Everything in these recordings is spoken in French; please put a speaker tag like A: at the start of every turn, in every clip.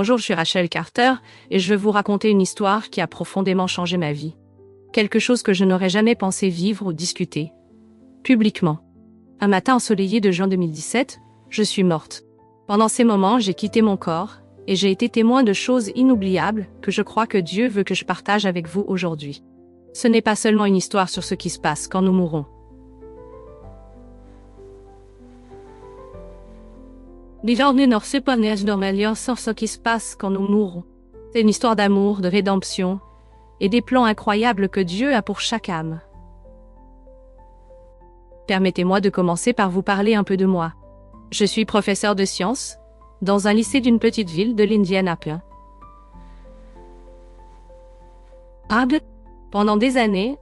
A: Bonjour, je suis Rachel Carter et je vais vous raconter une histoire qui a profondément changé ma vie. Quelque chose que je n'aurais jamais pensé vivre ou discuter. Publiquement. Un matin ensoleillé de juin 2017, je suis morte. Pendant ces moments, j'ai quitté mon corps et j'ai été témoin de choses inoubliables que je crois que Dieu veut que je partage avec vous aujourd'hui. Ce n'est pas seulement une histoire sur ce qui se passe quand nous mourrons. Bienvenue dans ce podcast normalien sur ce qui se passe quand nous mourrons. C'est une histoire d'amour, de rédemption et des plans incroyables que Dieu a pour chaque âme. Permettez-moi de commencer par vous parler un peu de moi. Je suis professeur de sciences dans un lycée d'une petite ville de l'Indianapolis. Pendant des années,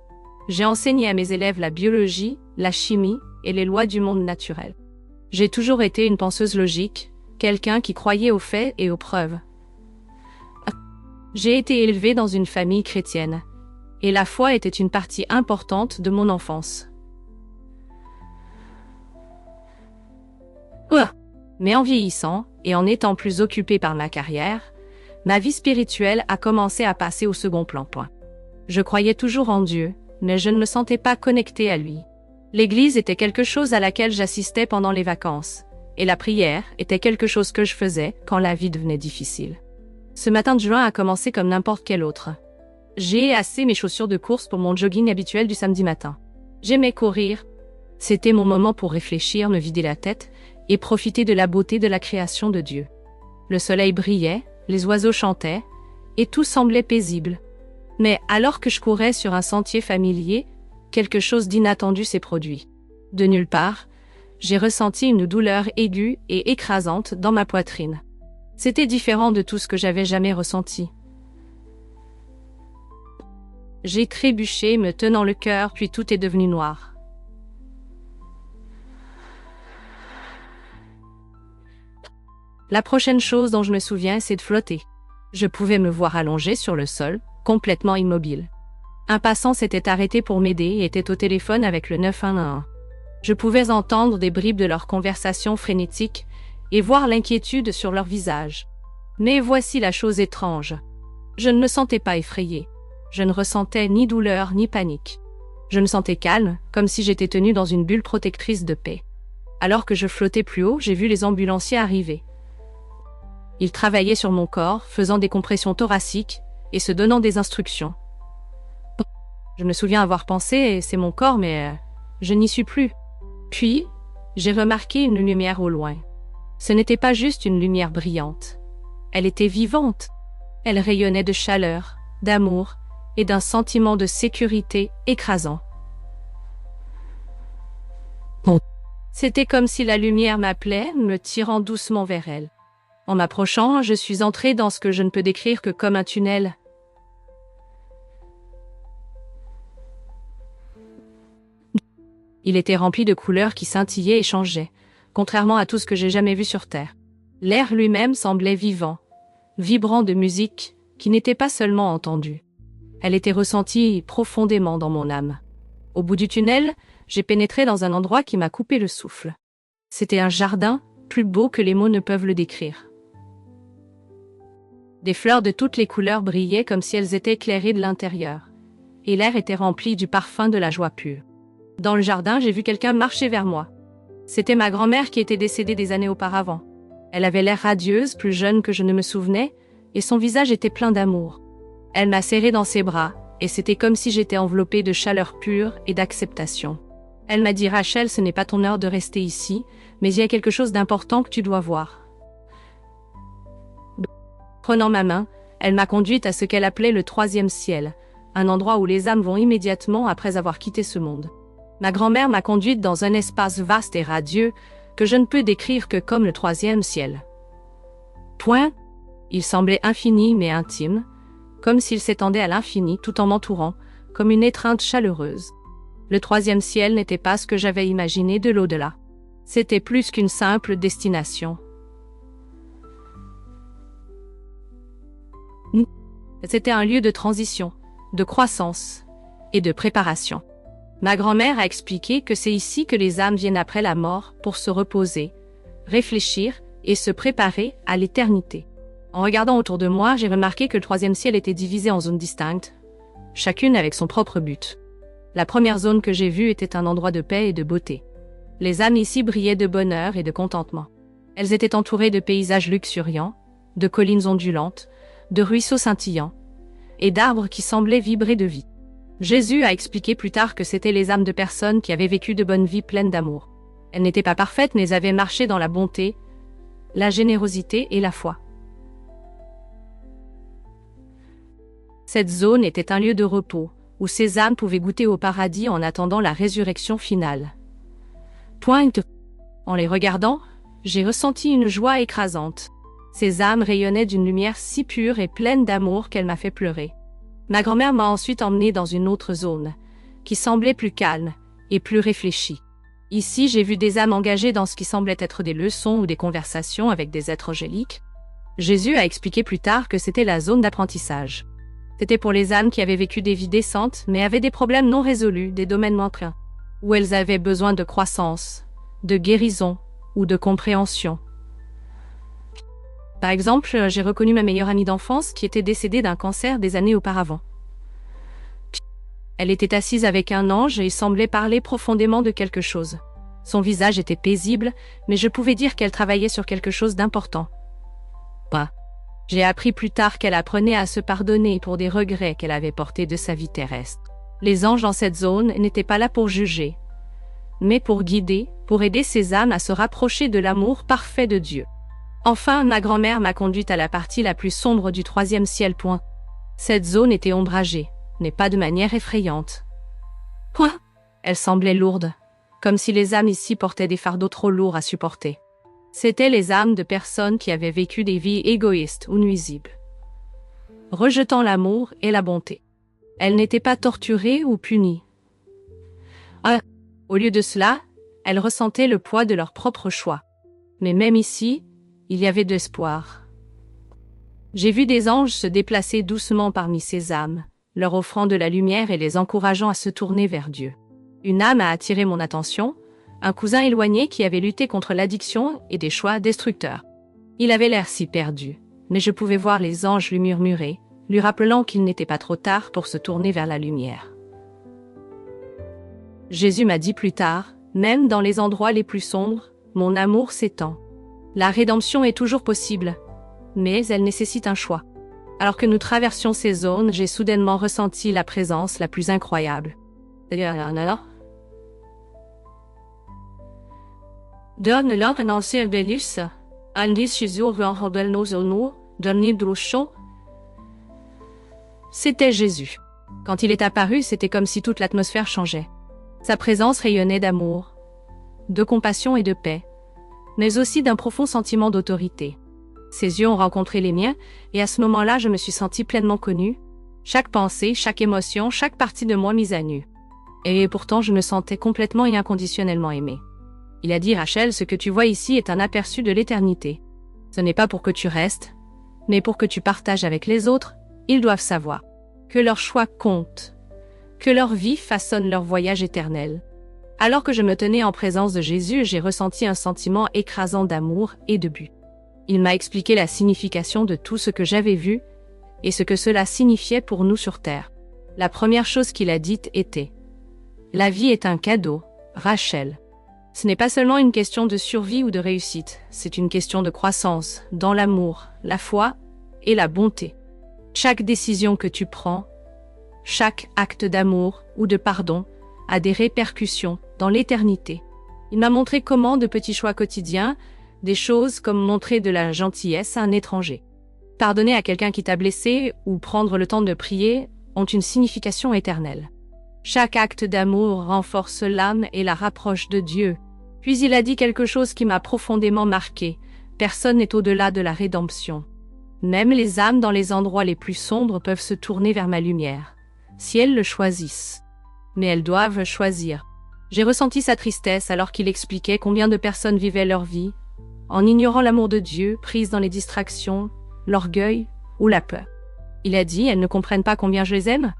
A: j'ai enseigné à mes élèves la biologie, la chimie et les lois du monde naturel. J'ai toujours été une penseuse logique, quelqu'un qui croyait aux faits et aux preuves. J'ai été élevée dans une famille chrétienne, et la foi était une partie importante de mon enfance. Mais en vieillissant, et en étant plus occupée par ma carrière, ma vie spirituelle a commencé à passer au second plan. Je croyais toujours en Dieu, mais je ne me sentais pas connectée à lui. L'église était quelque chose à laquelle j'assistais pendant les vacances, et la prière était quelque chose que je faisais quand la vie devenait difficile. Ce matin de juin a commencé comme n'importe quel autre. J'ai assez mes chaussures de course pour mon jogging habituel du samedi matin. J'aimais courir. C'était mon moment pour réfléchir, me vider la tête et profiter de la beauté de la création de Dieu. Le soleil brillait, les oiseaux chantaient, et tout semblait paisible. Mais alors que je courais sur un sentier familier, quelque chose d'inattendu s'est produit. De nulle part, j'ai ressenti une douleur aiguë et écrasante dans ma poitrine. C'était différent de tout ce que j'avais jamais ressenti. J'ai trébuché, me tenant le cœur, puis tout est devenu noir. La prochaine chose dont je me souviens, c'est de flotter. Je pouvais me voir allongée sur le sol, complètement immobile. Un passant s'était arrêté pour m'aider et était au téléphone avec le 911. Je pouvais entendre des bribes de leur conversation frénétique et voir l'inquiétude sur leur visage. Mais voici la chose étrange. Je ne me sentais pas effrayée. Je ne ressentais ni douleur ni panique. Je me sentais calme, comme si j'étais tenue dans une bulle protectrice de paix. Alors que je flottais plus haut, j'ai vu les ambulanciers arriver. Ils travaillaient sur mon corps, faisant des compressions thoraciques et se donnant des instructions. Je me souviens avoir pensé, c'est mon corps, mais je n'y suis plus. Puis, j'ai remarqué une lumière au loin. Ce n'était pas juste une lumière brillante. Elle était vivante. Elle rayonnait de chaleur, d'amour et d'un sentiment de sécurité écrasant. C'était comme si la lumière m'appelait, me tirant doucement vers elle. En m'approchant, je suis entrée dans ce que je ne peux décrire que comme un tunnel. Il était rempli de couleurs qui scintillaient et changeaient, contrairement à tout ce que j'ai jamais vu sur Terre. L'air lui-même semblait vivant, vibrant de musique qui n'était pas seulement entendue. Elle était ressentie profondément dans mon âme. Au bout du tunnel, j'ai pénétré dans un endroit qui m'a coupé le souffle. C'était un jardin, plus beau que les mots ne peuvent le décrire. Des fleurs de toutes les couleurs brillaient comme si elles étaient éclairées de l'intérieur, et l'air était rempli du parfum de la joie pure. Dans le jardin, j'ai vu quelqu'un marcher vers moi. C'était ma grand-mère qui était décédée des années auparavant. Elle avait l'air radieuse, plus jeune que je ne me souvenais, et son visage était plein d'amour. Elle m'a serré dans ses bras, et c'était comme si j'étais enveloppée de chaleur pure et d'acceptation. Elle m'a dit « Rachel, ce n'est pas ton heure de rester ici, mais il y a quelque chose d'important que tu dois voir. » Prenant ma main, elle m'a conduite à ce qu'elle appelait le troisième ciel, un endroit où les âmes vont immédiatement après avoir quitté ce monde. Ma grand-mère m'a conduite dans un espace vaste et radieux que je ne peux décrire que comme le troisième ciel. Il semblait infini mais intime, comme s'il s'étendait à l'infini tout en m'entourant, comme une étreinte chaleureuse. Le troisième ciel n'était pas ce que j'avais imaginé de l'au-delà. C'était plus qu'une simple destination. C'était un lieu de transition, de croissance et de préparation. Ma grand-mère a expliqué que c'est ici que les âmes viennent après la mort pour se reposer, réfléchir et se préparer à l'éternité. En regardant autour de moi, j'ai remarqué que le troisième ciel était divisé en zones distinctes, chacune avec son propre but. La première zone que j'ai vue était un endroit de paix et de beauté. Les âmes ici brillaient de bonheur et de contentement. Elles étaient entourées de paysages luxuriants, de collines ondulantes, de ruisseaux scintillants, et d'arbres qui semblaient vibrer de vie. Jésus a expliqué plus tard que c'étaient les âmes de personnes qui avaient vécu de bonnes vies pleines d'amour. Elles n'étaient pas parfaites, mais avaient marché dans la bonté, la générosité et la foi. Cette zone était un lieu de repos, où ces âmes pouvaient goûter au paradis en attendant la résurrection finale. En les regardant, j'ai ressenti une joie écrasante. Ces âmes rayonnaient d'une lumière si pure et pleine d'amour qu'elle m'a fait pleurer. Ma grand-mère m'a ensuite emmenée dans une autre zone, qui semblait plus calme et plus réfléchie. Ici, j'ai vu des âmes engagées dans ce qui semblait être des leçons ou des conversations avec des êtres angéliques. Jésus a expliqué plus tard que c'était la zone d'apprentissage. C'était pour les âmes qui avaient vécu des vies décentes, mais avaient des problèmes non résolus, des domaines manquants, où elles avaient besoin de croissance, de guérison ou de compréhension. Par exemple, j'ai reconnu ma meilleure amie d'enfance qui était décédée d'un cancer des années auparavant. Elle était assise avec un ange et il semblait parler profondément de quelque chose. Son visage était paisible, mais je pouvais dire qu'elle travaillait sur quelque chose d'important. J'ai appris plus tard qu'elle apprenait à se pardonner pour des regrets qu'elle avait portés de sa vie terrestre. Les anges dans cette zone n'étaient pas là pour juger, mais pour guider, pour aider ces âmes à se rapprocher de l'amour parfait de Dieu. Enfin, ma grand-mère m'a conduite à la partie la plus sombre du troisième ciel. Cette zone était ombragée, mais pas de manière effrayante. Elle semblait lourde, comme si les âmes ici portaient des fardeaux trop lourds à supporter. C'étaient les âmes de personnes qui avaient vécu des vies égoïstes ou nuisibles, rejetant l'amour et la bonté. Elles n'étaient pas torturées ou punies. Au lieu de cela, elles ressentaient le poids de leur propre choix. Mais même ici, il y avait de l'espoir. J'ai vu des anges se déplacer doucement parmi ces âmes, leur offrant de la lumière et les encourageant à se tourner vers Dieu. Une âme a attiré mon attention, un cousin éloigné qui avait lutté contre l'addiction et des choix destructeurs. Il avait l'air si perdu, mais je pouvais voir les anges lui murmurer, lui rappelant qu'il n'était pas trop tard pour se tourner vers la lumière. Jésus m'a dit plus tard, même dans les endroits les plus sombres, mon amour s'étend. La rédemption est toujours possible, mais elle nécessite un choix. Alors que nous traversions ces zones, j'ai soudainement ressenti la présence la plus incroyable. C'était Jésus. Quand il est apparu, c'était comme si toute l'atmosphère changeait. Sa présence rayonnait d'amour, de compassion et de paix, mais aussi d'un profond sentiment d'autorité. Ses yeux ont rencontré les miens, et à ce moment-là, je me suis sentie pleinement connue. Chaque pensée, chaque émotion, chaque partie de moi mise à nu. Et pourtant, je me sentais complètement et inconditionnellement aimée. Il a dit, Rachel, ce que tu vois ici est un aperçu de l'éternité. Ce n'est pas pour que tu restes, mais pour que tu partages avec les autres. Ils doivent savoir que leur choix compte, que leur vie façonne leur voyage éternel. Alors que je me tenais en présence de Jésus, j'ai ressenti un sentiment écrasant d'amour et de but. Il m'a expliqué la signification de tout ce que j'avais vu et ce que cela signifiait pour nous sur terre. La première chose qu'il a dite était « La vie est un cadeau, Rachel. Ce n'est pas seulement une question de survie ou de réussite, c'est une question de croissance, dans l'amour, la foi et la bonté. Chaque décision que tu prends, chaque acte d'amour ou de pardon a des répercussions dans l'éternité. » Il m'a montré comment de petits choix quotidiens, des choses comme montrer de la gentillesse à un étranger, pardonner à quelqu'un qui t'a blessé ou prendre le temps de prier ont une signification éternelle. Chaque acte d'amour renforce l'âme et la rapproche de Dieu. Puis il a dit quelque chose qui m'a profondément marqué. Personne n'est au-delà de la rédemption. Même les âmes dans les endroits les plus sombres peuvent se tourner vers ma lumière, si elles le choisissent. Mais elles doivent choisir. J'ai ressenti sa tristesse alors qu'il expliquait combien de personnes vivaient leur vie, en ignorant l'amour de Dieu, prises dans les distractions, l'orgueil ou la peur. Il a dit, elles ne comprennent pas combien je les aime.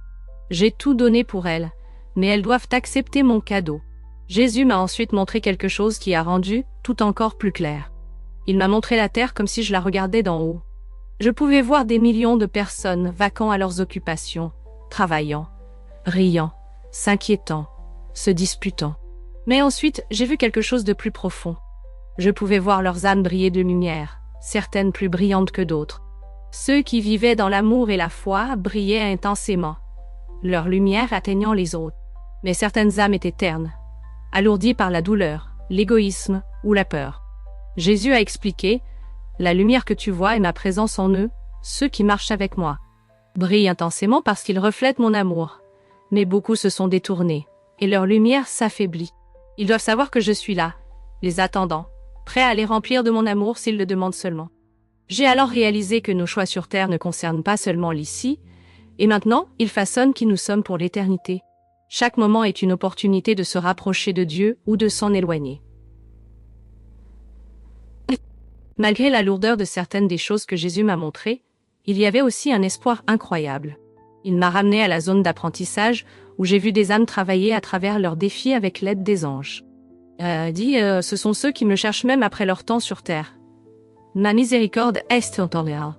A: J'ai tout donné pour elles, mais elles doivent accepter mon cadeau. Jésus m'a ensuite montré quelque chose qui a rendu tout encore plus clair. Il m'a montré la terre comme si je la regardais d'en haut. Je pouvais voir des millions de personnes vaquant à leurs occupations, travaillant, riant, s'inquiétant, se disputant. Mais ensuite, j'ai vu quelque chose de plus profond. Je pouvais voir leurs âmes briller de lumière, certaines plus brillantes que d'autres. Ceux qui vivaient dans l'amour et la foi brillaient intensément, leur lumière atteignant les autres. Mais certaines âmes étaient ternes, alourdies par la douleur, l'égoïsme ou la peur. Jésus a expliqué: « La lumière que tu vois est ma présence en eux, ceux qui marchent avec moi. Brillent intensément parce qu'ils reflètent mon amour. Mais beaucoup se sont détournés, et leur lumière s'affaiblit. Ils doivent savoir que je suis là, les attendant, prêt à les remplir de mon amour s'ils le demandent seulement. » J'ai alors réalisé que nos choix sur Terre ne concernent pas seulement l'ici, et maintenant, ils façonnent qui nous sommes pour l'éternité. Chaque moment est une opportunité de se rapprocher de Dieu ou de s'en éloigner. Malgré la lourdeur de certaines des choses que Jésus m'a montrées, il y avait aussi un espoir incroyable. Il m'a ramené à la zone d'apprentissage où j'ai vu des âmes travailler à travers leurs défis avec l'aide des anges. Ce sont ceux qui me cherchent même après leur temps sur terre. Ma miséricorde est éternelle.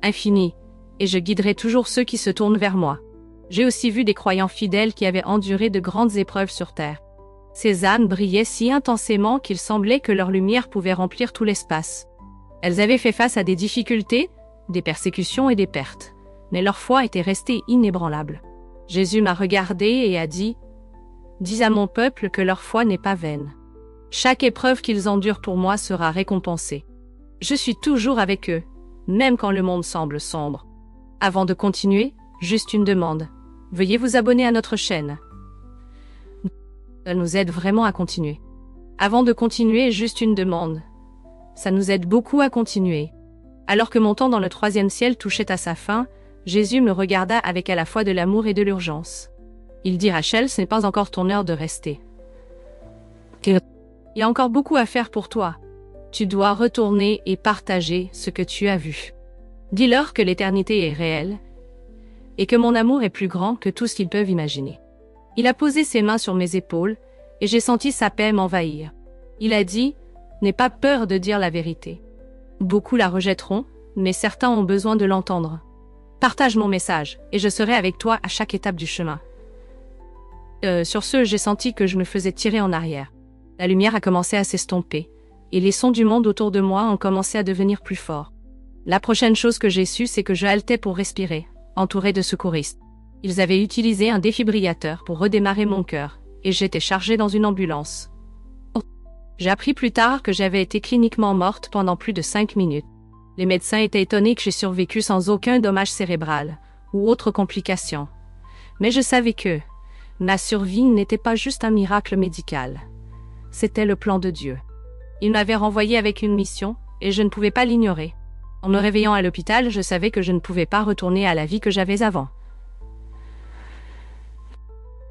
A: Infini, et je guiderai toujours ceux qui se tournent vers moi. J'ai aussi vu des croyants fidèles qui avaient enduré de grandes épreuves sur terre. Ces âmes brillaient si intensément qu'il semblait que leur lumière pouvait remplir tout l'espace. Elles avaient fait face à des difficultés, des persécutions et des pertes, mais leur foi était restée inébranlable. Jésus m'a regardé et a dit: « Dis à mon peuple que leur foi n'est pas vaine. Chaque épreuve qu'ils endurent pour moi sera récompensée. Je suis toujours avec eux, même quand le monde semble sombre. » Avant de continuer, juste une demande. Veuillez vous abonner à notre chaîne. Ça nous aide vraiment à continuer. Avant de continuer, juste une demande. Ça nous aide beaucoup à continuer. Alors que mon temps dans le 3e ciel touchait à sa fin, Jésus me regarda avec à la fois de l'amour et de l'urgence. Il dit: « Rachel, ce n'est pas encore ton heure de rester. Il y a encore beaucoup à faire pour toi. Tu dois retourner et partager ce que tu as vu. Dis-leur que l'éternité est réelle et que mon amour est plus grand que tout ce qu'ils peuvent imaginer. » Il a posé ses mains sur mes épaules et j'ai senti sa paix m'envahir. Il a dit: « N'aie pas peur de dire la vérité. Beaucoup la rejetteront, mais certains ont besoin de l'entendre. Partage mon message et je serai avec toi à chaque étape du chemin. » Sur ce, j'ai senti que je me faisais tirer en arrière. La lumière a commencé à s'estomper et les sons du monde autour de moi ont commencé à devenir plus forts. La prochaine chose que j'ai su, c'est que je haletais pour respirer, entouré de secouristes. Ils avaient utilisé un défibrillateur pour redémarrer mon cœur, et j'étais chargée dans une ambulance. J'ai appris plus tard que j'avais été cliniquement morte pendant plus de 5 minutes. Les médecins étaient étonnés que j'ai survécu sans aucun dommage cérébral ou autre complication. Mais je savais que ma survie n'était pas juste un miracle médical. C'était le plan de Dieu. Il m'avait renvoyée avec une mission, et je ne pouvais pas l'ignorer. En me réveillant à l'hôpital, je savais que je ne pouvais pas retourner à la vie que j'avais avant.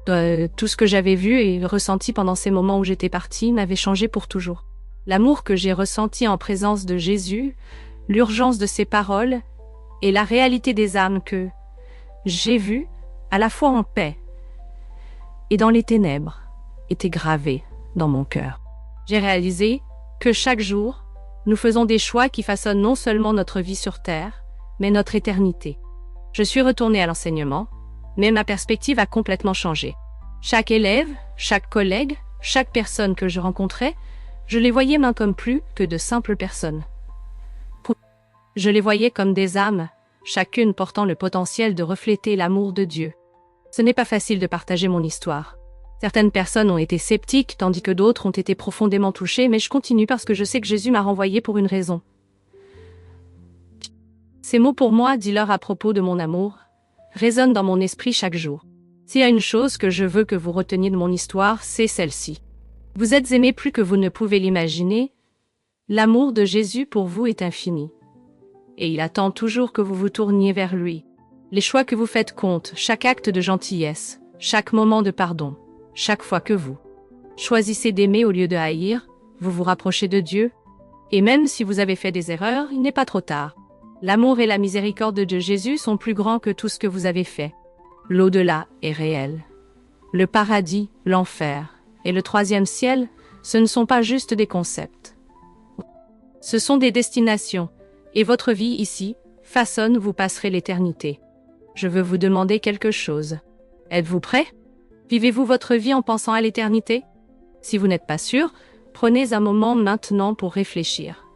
A: Tout ce que j'avais vu et ressenti pendant ces moments où j'étais partie m'avait changé pour toujours. L'amour que j'ai ressenti en présence de Jésus, l'urgence de ses paroles et la réalité des âmes que j'ai vues, à la fois en paix et dans les ténèbres, étaient gravés dans mon cœur. J'ai réalisé que chaque jour, nous faisons des choix qui façonnent non seulement notre vie sur Terre, mais notre éternité. Je suis retournée à l'enseignement, mais ma perspective a complètement changé. Chaque élève, chaque collègue, chaque personne que je rencontrais, je les voyais moins comme plus que de simples personnes. Je les voyais comme des âmes, chacune portant le potentiel de refléter l'amour de Dieu. Ce n'est pas facile de partager mon histoire. Certaines personnes ont été sceptiques, tandis que d'autres ont été profondément touchées, mais je continue parce que je sais que Jésus m'a renvoyé pour une raison. Ces mots pour moi, dis-leur à propos de mon amour, résonnent dans mon esprit chaque jour. S'il y a une chose que je veux que vous reteniez de mon histoire, c'est celle-ci. Vous êtes aimés plus que vous ne pouvez l'imaginer. L'amour de Jésus pour vous est infini. Et il attend toujours que vous vous tourniez vers lui. Les choix que vous faites comptent, chaque acte de gentillesse, chaque moment de pardon, chaque fois que vous choisissez d'aimer au lieu de haïr, vous vous rapprochez de Dieu. Et même si vous avez fait des erreurs, il n'est pas trop tard. L'amour et la miséricorde de Jésus sont plus grands que tout ce que vous avez fait. L'au-delà est réel. Le paradis, l'enfer et le troisième ciel, ce ne sont pas juste des concepts. Ce sont des destinations, et votre vie ici façonne où vous passerez l'éternité. Je veux vous demander quelque chose. Êtes-vous prêt? Vivez-vous votre vie en pensant à l'éternité? Si vous n'êtes pas sûr, prenez un moment maintenant pour réfléchir.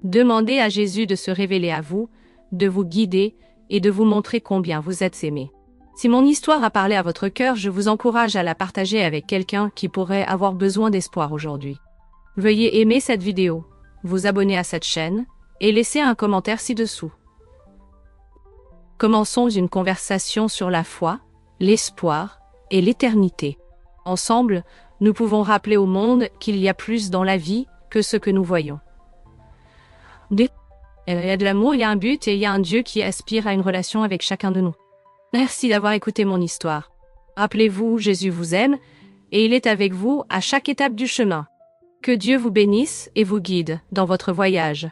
A: Demandez à Jésus de se révéler à vous, de vous guider et de vous montrer combien vous êtes aimé. Si mon histoire a parlé à votre cœur, je vous encourage à la partager avec quelqu'un qui pourrait avoir besoin d'espoir aujourd'hui. Veuillez aimer cette vidéo, vous abonner à cette chaîne et laisser un commentaire ci-dessous. Commençons une conversation sur la foi, l'espoir et l'éternité. Ensemble, nous pouvons rappeler au monde qu'il y a plus dans la vie que ce que nous voyons. Il y a de l'amour, il y a un but et il y a un Dieu qui aspire à une relation avec chacun de nous. Merci d'avoir écouté mon histoire. Rappelez-vous, Jésus vous aime et il est avec vous à chaque étape du chemin. Que Dieu vous bénisse et vous guide dans votre voyage.